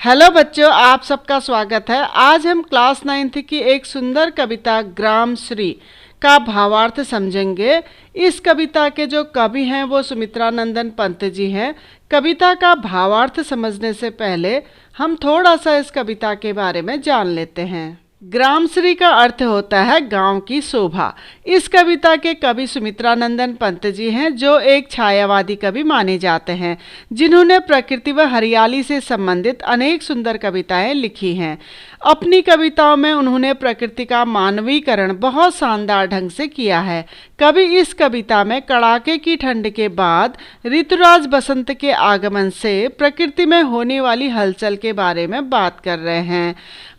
Hello बच्चों, आप सबका स्वागत है। आज हम क्लास 9th की एक सुंदर कविता ग्राम श्री का भावार्थ समझेंगे। इस कविता के जो कवि हैं वो सुमित्रा नंदन पंत जी हैं। कविता का भावार्थ समझने से पहले हम थोड़ा सा इस कविता के बारे में जान लेते हैं। ग्राम श्री का अर्थ होता है गांव की शोभा। इस कविता के कवि सुमित्रा नंदन पंत जी हैं, जो एक छायावादी कवि माने जाते हैं, जिन्होंने प्रकृति व हरियाली से संबंधित अनेक सुंदर कविताएं लिखी हैं। अपनी कविताओं में उन्होंने प्रकृति का मानवीकरण बहुत शानदार ढंग से किया है। कवि इस कविता में कड़ाके की ठंड के बाद ऋतुराज बसंत के आगमन से प्रकृति में होने वाली हलचल के बारे में बात कर रहे हैं।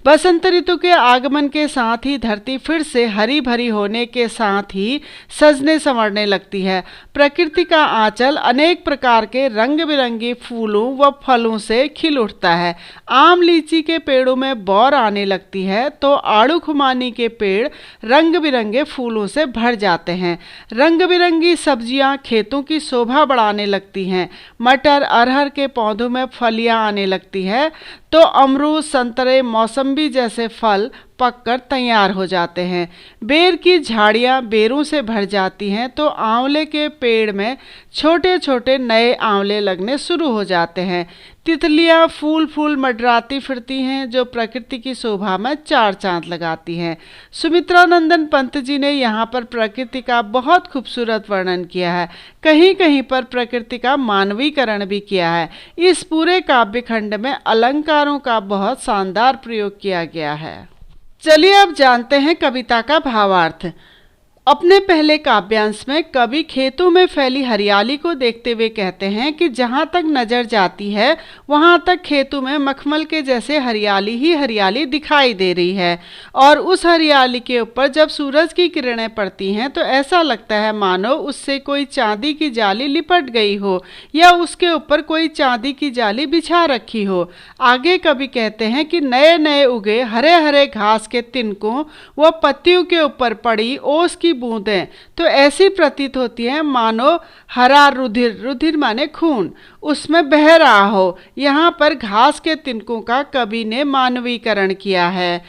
बसंत ऋतु के आगमन के साथ ही धरती फिर से हरी भरी होने के साथ ही सजने संवरने लगती है। प्रकृति का आंचल अनेक प्रकार के रंग बिरंगे फूलों व फलों से खिल उठता है। आम लीची के पेड़ों में बौर आने लगती है तो आड़ू खुमानी के पेड़ रंग बिरंगे फूलों से भर जाते हैं। रंग बिरंगी सब्जियां खेतों की शोभा बढ़ाने लगती हैं। मटर अरहर के पौधों में फलियां आने लगती है तो अमरूद संतरे मौसम्बी जैसे फल पककर तैयार हो जाते हैं। बेर की झाड़ियाँ बेरों से भर जाती हैं तो आंवले के पेड़ में छोटे छोटे नए आंवले लगने शुरू हो जाते हैं। तितलियाँ फूल फूल मंडराती फिरती हैं जो प्रकृति की शोभा में चार चांद लगाती हैं। सुमित्रा नंदन पंत जी ने यहाँ पर प्रकृति का बहुत खूबसूरत वर्णन किया है। कहीं कहीं पर प्रकृति का मानवीकरण भी किया है। इस पूरे काव्य खंड में अलंकारों का बहुत शानदार प्रयोग किया गया है। चलिए अब जानते हैं कविता का भावार्थ। अपने पहले काव्यांश में कवि खेतों में फैली हरियाली को देखते हुए कहते हैं कि जहाँ तक नज़र जाती है वहाँ तक खेतों में मखमल के जैसे हरियाली ही हरियाली दिखाई दे रही है, और उस हरियाली के ऊपर जब सूरज की किरणें पड़ती हैं तो ऐसा लगता है मानो उससे कोई चांदी की जाली लिपट गई हो या उसके ऊपर कोई चांदी की जाली बिछा रखी हो। आगे कवि कहते हैं कि नए नए उगे हरे हरे घास के तिनकों व पत्तियों के ऊपर पड़ी ओस की बूंदें तो ऐसी प्रतीत होती है मानो हरा रुधिर, रुधिर माने खून, उसमें बह रहा हो। यहाँ पर घास के तिनकों का कवि ने मानवीकरण किया है।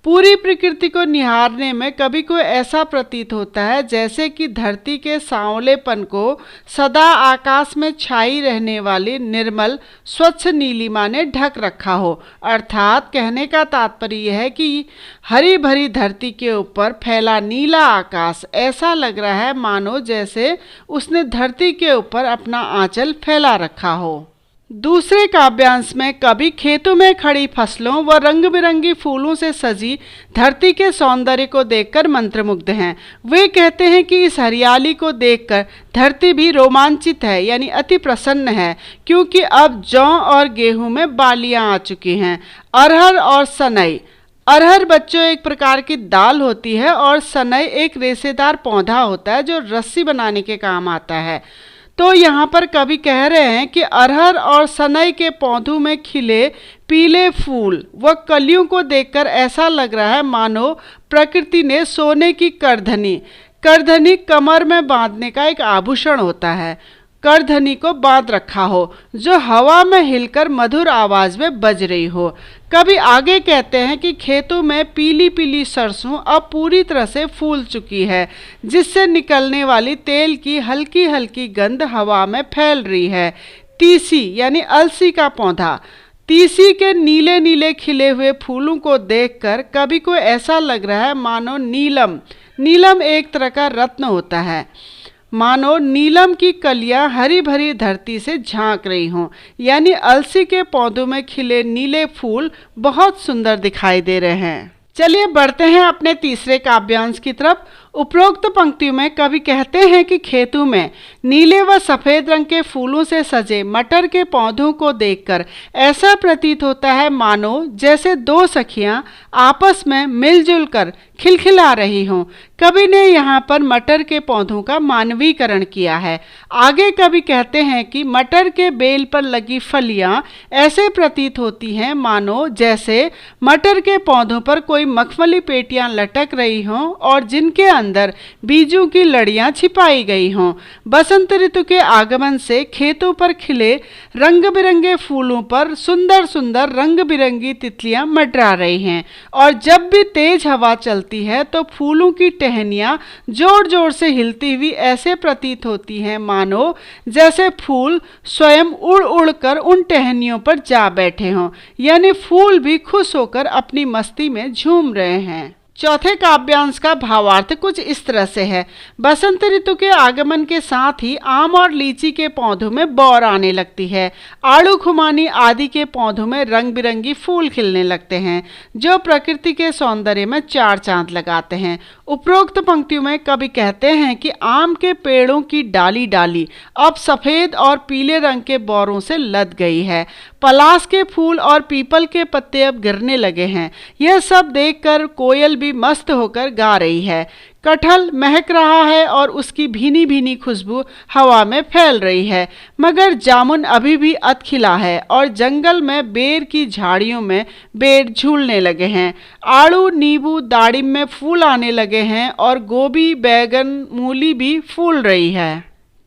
पूरी प्रकृति को निहारने में कवि को ऐसा प्रतीत होता है जैसे कि धरती के सांवलेपन को सदा आकाश में छाई रहने वाली निर्मल स्वच्छ नीलिमा ने ढक रखा हो। अर्थात कहने का तात्पर्य यह है कि हरी भरी धरती के ऊपर फैला नीला आकाश ऐसा लग रहा है मानो जैसे उसने धरती के ऊपर अपना आंचल फैला रखा हो। दूसरे काव्यांश में कवि खेतों में खड़ी फसलों व रंग बिरंगी फूलों से सजी धरती के सौंदर्य को देखकर मंत्रमुग्ध हैं। वे कहते हैं कि इस हरियाली को देखकर धरती भी रोमांचित है, यानी अति प्रसन्न है, क्योंकि अब जौ और गेहूं में बालियां आ चुकी हैं। अरहर और सनई, अरहर बच्चों एक प्रकार की दाल होती है और सनई एक रेशेदार पौधा होता है जो रस्सी बनाने के काम आता है। तो यहाँ पर कवि कह रहे हैं कि अरहर और सनई के पौधों में खिले पीले फूल व कलियों को देखकर ऐसा लग रहा है मानो प्रकृति ने सोने की करधनी, करधनी कमर में बांधने का एक आभूषण होता है, करधनी को बांध रखा हो जो हवा में हिलकर मधुर आवाज में बज रही हो। कभी आगे कहते हैं कि खेतों में पीली पीली सरसों अब पूरी तरह से फूल चुकी है, जिससे निकलने वाली तेल की हल्की हल्की गंध हवा में फैल रही है। तीसी यानी अलसी का पौधा, तीसी के नीले नीले खिले हुए फूलों को देखकर कवि को ऐसा लग रहा है मानो नीलम, नीलम एक तरह का रत्न होता है, मानो नीलम की कलियां हरी भरी धरती से झांक रही हों। यानी अलसी के पौधों में खिले नीले फूल बहुत सुंदर दिखाई दे रहे हैं। चलिए बढ़ते हैं अपने तीसरे काव्यांश की तरफ। उपरोक्त पंक्तियों में कवि कहते हैं कि खेतों में नीले व सफ़ेद रंग के फूलों से सजे मटर के पौधों को देखकर ऐसा प्रतीत होता है मानो जैसे दो सखियां आपस में मिलजुल कर खिलखिला रही हों। कवि ने यहाँ पर मटर के पौधों का मानवीकरण किया है। आगे कवि कहते हैं कि मटर के बेल पर लगी फलियां ऐसे प्रतीत होती हैं मानो जैसे मटर के पौधों पर कोई मखमली पेटियां लटक रही हों और जिनके अंदर बीजों की लड़ियां छिपाई गई हों। बसंत ऋतु के आगमन से खेतों पर खिले रंग बिरंगे फूलों पर सुंदर सुंदर रंग बिरंगी तितलियां मंडरा रही हैं और जब भी तेज हवा चलती है तो फूलों की टहनियां जोर जोर से हिलती हुई ऐसे प्रतीत होती हैं मानो जैसे फूल स्वयं उड़ उड़ कर उन टहनियों पर जा बैठे हों, यानी फूल भी खुश होकर अपनी मस्ती में झूम रहे हैं। चौथे काव्यांश का भावार्थ कुछ इस तरह से है। बसंत ऋतु के आगमन के साथ ही आम और लीची के पौधों में बौर आने लगती है। आड़ू खुमानी आदि के पौधों में रंग बिरंगी फूल खिलने लगते हैं जो प्रकृति के सौंदर्य में चार चांद लगाते हैं। उपरोक्त पंक्तियों में कवि कहते हैं कि आम के पेड़ों की डाली डाली अब सफेद और पीले रंग के बौरों से लद गई है। पलाश के फूल और पीपल के पत्ते अब गिरने लगे हैं। यह सब देखकर कोयल भी मस्त होकर गा रही है। कटहल महक रहा है और उसकी भीनी भीनी खुशबू हवा में फैल रही है, मगर जामुन अभी भी अधखिला है और जंगल में बेर की झाड़ियों में बेर झूलने लगे हैं। आड़ू नींबू दाड़िम में फूल आने लगे हैं और गोभी बैगन मूली भी फूल रही है।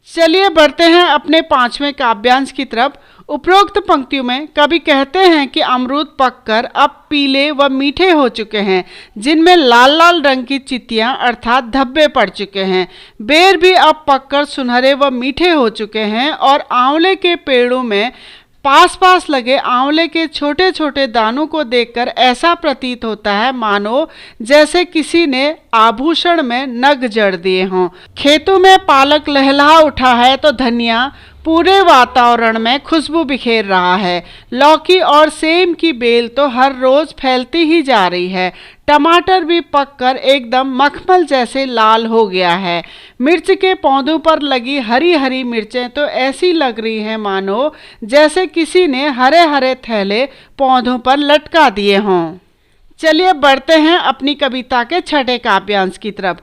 चलिए बढ़ते हैं अपने पांचवें काव्यांश की तरफ। उपरोक्त पंक्तियों में कवि कहते हैं कि अमरूद पककर अब पीले व मीठे हो चुके हैं, जिनमें लाल लाल रंग की चित्तियां अर्थात धब्बे पड़ चुके हैं। बेर भी अब पककर सुनहरे व मीठे हो चुके हैं और आंवले के पेड़ों में पास पास लगे आंवले के छोटे छोटे दानों को देखकर ऐसा प्रतीत होता है मानो जैसे किसी ने आभूषण में नग जड़ दिए हों। खेतों में पालक लहलहा उठा है तो धनिया पूरे वातावरण में खुशबू बिखेर रहा है। लौकी और सेम की बेल तो हर रोज फैलती ही जा रही है। टमाटर भी पककर एकदम मखमल जैसे लाल हो गया है। मिर्च के पौधों पर लगी हरी हरी मिर्चें तो ऐसी लग रही हैं मानो जैसे किसी ने हरे हरे थैले पौधों पर लटका दिए हों। चलिए बढ़ते हैं अपनी कविता के छठे काव्यांश की तरफ।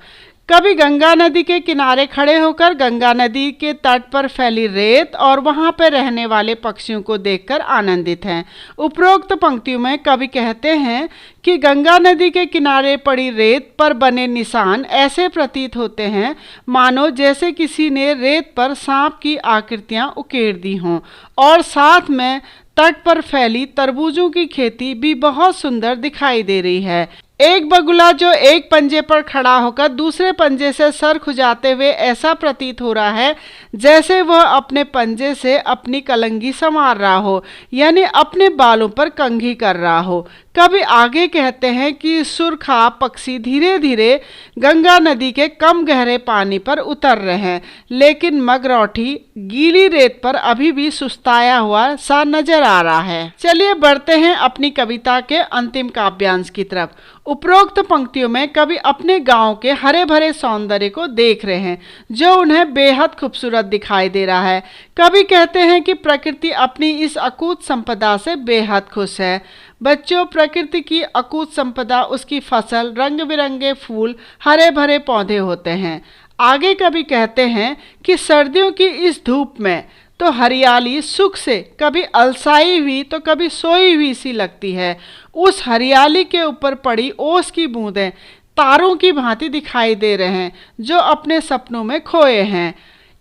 कवि गंगा नदी के किनारे खड़े होकर गंगा नदी के तट पर फैली रेत और वहां पर रहने वाले पक्षियों को देखकर आनंदित हैं। उपरोक्त पंक्तियों में कवि कहते हैं कि गंगा नदी के किनारे पड़ी रेत पर बने निशान ऐसे प्रतीत होते हैं मानो जैसे किसी ने रेत पर सांप की आकृतियां उकेर दी हों और साथ में तट पर फैली तरबूजों की खेती भी बहुत सुंदर दिखाई दे रही है। एक बगुला जो एक पंजे पर खड़ा होकर दूसरे पंजे से सर खुजाते हुए ऐसा प्रतीत हो रहा है जैसे वह अपने पंजे से अपनी कलंगी संवार रहा हो, यानी अपने बालों पर कंघी कर रहा हो। कवि आगे कहते हैं कि सुरखा पक्षी धीरे धीरे गंगा नदी के कम गहरे पानी पर उतर रहे हैं, लेकिन मगरौठी गीली रेत पर अभी भी सुस्ताया हुआ सा नजर आ रहा है। चलिए बढ़ते हैं अपनी कविता के अंतिम काव्यांश की तरफ। उपरोक्त पंक्तियों में कवि अपने गांव के हरे भरे सौंदर्य को देख रहे हैं जो उन्हें बेहद खूबसूरत दिखाई दे रहा है। कवि कहते हैं कि प्रकृति अपनी इस अकूत संपदा से बेहद खुश है। बच्चों, प्रकृति की अकूत संपदा उसकी फसल, रंग बिरंगे फूल, हरे भरे पौधे होते हैं। आगे कवि कहते हैं कि सर्दियों की इस धूप में तो हरियाली सुख से कभी अलसाई हुई तो कभी सोई हुई सी लगती है। उस हरियाली के ऊपर पड़ी ओस की बूंदें तारों की भांति दिखाई दे रहे हैं जो अपने सपनों में खोए हैं।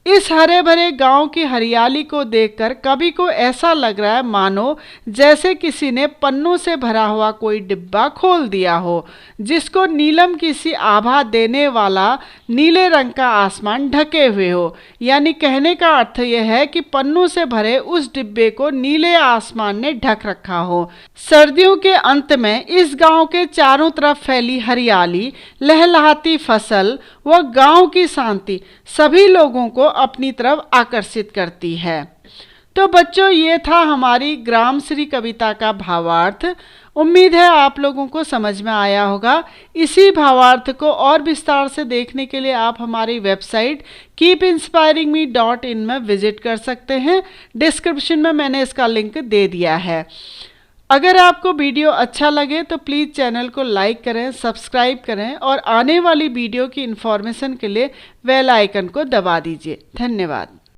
इस हरे भरे गांव की हरियाली को देखकर कवि को ऐसा लग रहा है मानो जैसे किसी ने पन्नों से भरा हुआ कोई डिब्बा खोल दिया हो जिसको नीलम की सी आभा देने वाला नीले रंग का आसमान ढके हुए हो। यानी कहने का अर्थ यह है कि पन्नों से भरे उस डिब्बे को नीले आसमान ने ढक रखा हो। सर्दियों के अंत में इस गांव के चारों तरफ फैली हरियाली, लहलहाती फसल व गांव की शांति सभी लोगों को अपनी तरफ आकर्षित करती है। तो बच्चों, ये था हमारी ग्रामश्री कविता का भावार्थ। उम्मीद है आप लोगों को समझ में आया होगा। इसी भावार्थ को और विस्तार से देखने के लिए आप हमारी वेबसाइट keepinspiringme.in में विजिट कर सकते हैं। डिस्क्रिप्शन में मैंने इसका लिंक दे दिया है। अगर आपको वीडियो अच्छा लगे तो प्लीज़ चैनल को लाइक करें, सब्सक्राइब करें और आने वाली वीडियो की इन्फॉर्मेशन के लिए बेल आइकन को दबा दीजिए। धन्यवाद।